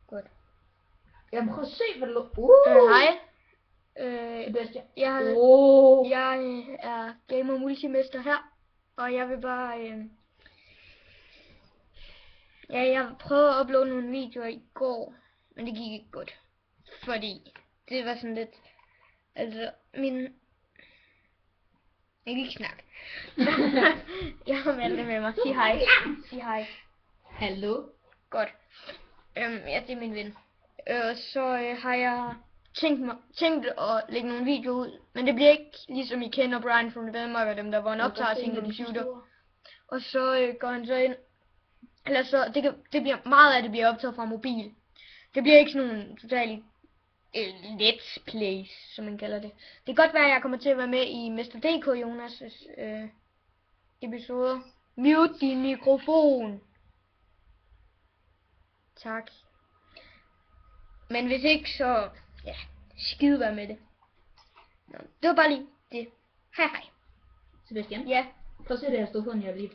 Godt. Jamen prøv at se, hvad du... Hej. Sebastian. Jeg er gamer multimester her, og jeg vil bare... jeg prøvede at uploade nogle videoer i går, men det gik ikke godt. Fordi det var sådan lidt... Altså, jeg kan ikke snakke. Jeg har Malte med mig. Sig hej. Sig hej. Hallo. Godt. Ja, det er min ven. Så har jeg tænkt at lægge nogle videoer ud, men det bliver ikke ligesom I kender Brian from Denmark og dem der, hvor han optager sin computer. Og så går han så ind, eller så, det bliver meget af det bliver optaget fra mobil. Det bliver ikke sådan nogle totalt let's plays, som man kalder det. Det kan godt være, at jeg kommer til at være med i Mester DK Jonas' episoder. Mute din mikrofon. Tak. Men hvis ikke, så ja, skide være med det. Nå, det var bare lige det. Hej hej. Sebastian. Ja. Prøv at se det, jeg stod på, når jeg lige